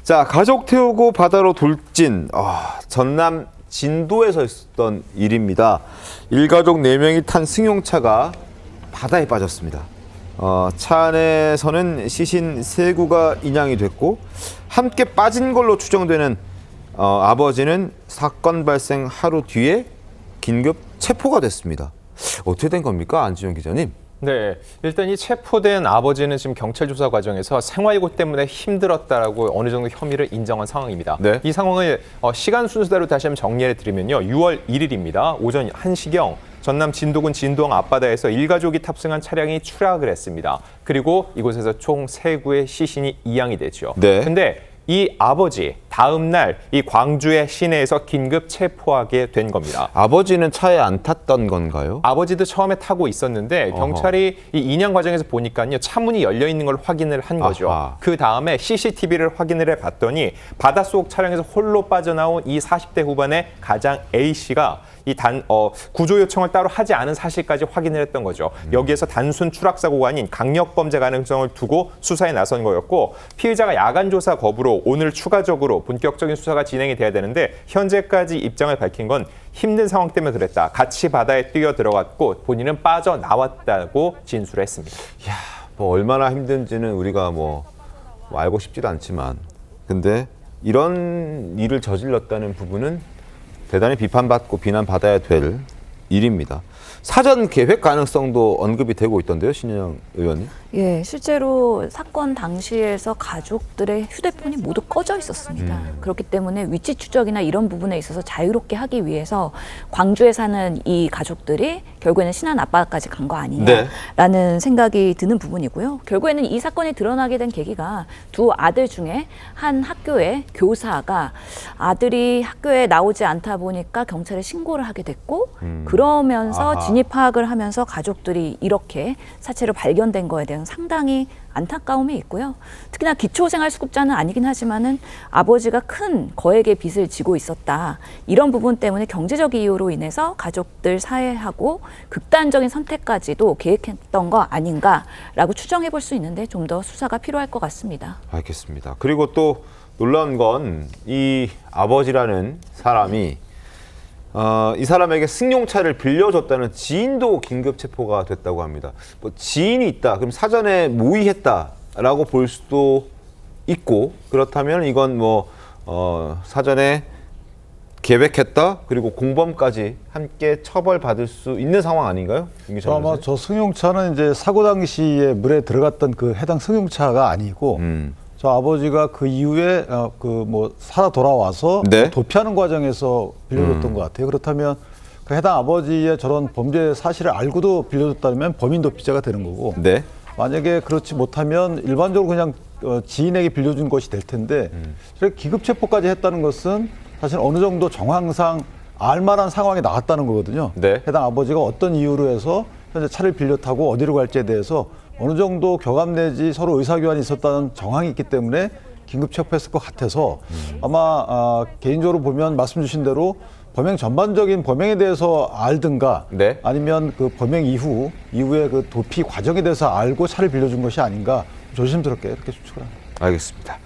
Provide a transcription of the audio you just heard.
자, 가족 태우고 바다로 돌진. 전남 진도에서 있었던 일입니다. 일가족 4명이 탄 승용차가 바다에 빠졌습니다. 차 안에서는 시신 3구가 인양이 됐고 함께 빠진 걸로 추정되는 아버지는 사건 발생 하루 뒤에 긴급 체포가 됐습니다. 어떻게 된 겁니까, 안지영 기자님? 네, 일단 이 체포된 아버지는 지금 경찰 조사 과정에서 생활고 때문에 힘들었다라고 어느 정도 혐의를 인정한 상황입니다. 네. 이 상황을 시간 순서대로 다시 한번 정리해 드리면요. 6월 1일입니다. 오전 1시경 전남 진도군 진도항 앞바다에서 일가족이 탑승한 차량이 추락을 했습니다. 그리고 이곳에서 총 3구의 시신이 이양이 됐죠. 네. 근데 이 아버지 다음 날 이 광주의 시내에서 긴급 체포하게 된 겁니다. 아버지는 차에 안 탔던 건가요? 아버지도 처음에 타고 있었는데 경찰이 이 인양 과정에서 보니까요, 차문이 열려 있는 걸 확인을 한 거죠. 아하. 그 다음에 CCTV를 확인을 해봤더니 바닷속 차량에서 홀로 빠져나온 이 40대 후반의 가장 A 씨가 이 구조 요청을 따로 하지 않은 사실까지 확인을 했던 거죠. 여기에서 단순 추락 사고가 아닌 강력 범죄 가능성을 두고 수사에 나선 거였고, 피의자가 야간 조사 거부로 오늘 추가적으로 본격적인 수사가 진행이 돼야 되는데 현재까지 입장을 밝힌 건 힘든 상황 때문에 그랬다. 같이 바다에 뛰어 들어갔고 본인은 빠져나왔다고 진술했습니다. 뭐 얼마나 힘든지는 우리가 뭐 알고 싶지도 않지만, 근데 이런 일을 저질렀다는 부분은 대단히 비판받고 비난받아야 될 일입니다. 사전 계획 가능성도 언급이 되고 있던데요, 신현영 의원님? 예, 실제로 사건 당시에서 가족들의 휴대폰이 모두 꺼져 있었습니다. 그렇기 때문에 위치 추적이나 이런 부분에 있어서 자유롭게 하기 위해서 광주에 사는 이 가족들이 결국에는 신안 앞바다까지 간 거 아니냐라는 생각이 드는 부분이고요. 결국에는 이 사건이 드러나게 된 계기가 두 아들 중에 한 학교의 교사가 아들이 학교에 나오지 않다 보니까 경찰에 신고를 하게 됐고, 그러면서 아하. 진입 파악을 하면서 가족들이 이렇게 사체로 발견된 거에 대한 상당히 안타까움이 있고요. 특히나 기초생활수급자는 아니긴 하지만은 아버지가 큰 거액의 빚을 지고 있었다. 이런 부분 때문에 경제적 이유로 인해서 가족들 사회하고 극단적인 선택까지도 계획했던 거 아닌가라고 추정해 볼 수 있는데 좀 더 수사가 필요할 것 같습니다. 알겠습니다. 그리고 또 놀라운 건 이 아버지라는 사람이 이 사람에게 승용차를 빌려줬다는 지인도 긴급 체포가 됐다고 합니다. 뭐 지인이 있다, 그럼 사전에 모의했다라고 볼 수도 있고, 그렇다면 이건 뭐 사전에 계획했다, 그리고 공범까지 함께 처벌받을 수 있는 상황 아닌가요? 아마 저 승용차는 이제 사고 당시에 물에 들어갔던 그 해당 승용차가 아니고 저 아버지가 그 이후에 살아 돌아와서 네. 도피하는 과정에서 빌려줬던 것 같아요. 그렇다면 그 해당 아버지의 저런 범죄 사실을 알고도 빌려줬다면 범인 도피죄가 되는 거고, 네. 만약에 그렇지 못하면 일반적으로 그냥 지인에게 빌려준 것이 될 텐데 저렇게 기급 체포까지 했다는 것은 사실 어느 정도 정황상 알만한 상황이 나왔다는 거거든요. 네. 해당 아버지가 어떤 이유로 해서 현재 차를 빌려 타고 어디로 갈지에 대해서 어느 정도 교감 내지 서로 의사교환이 있었다는 정황이 있기 때문에 긴급 체포했을 것 같아서 아마 개인적으로 보면 말씀 주신 대로 범행 전반적인 범행에 대해서 알든가, 네. 아니면 그 범행 이후에 그 도피 과정에 대해서 알고 차를 빌려준 것이 아닌가 조심스럽게 이렇게 추측을 합니다. 알겠습니다.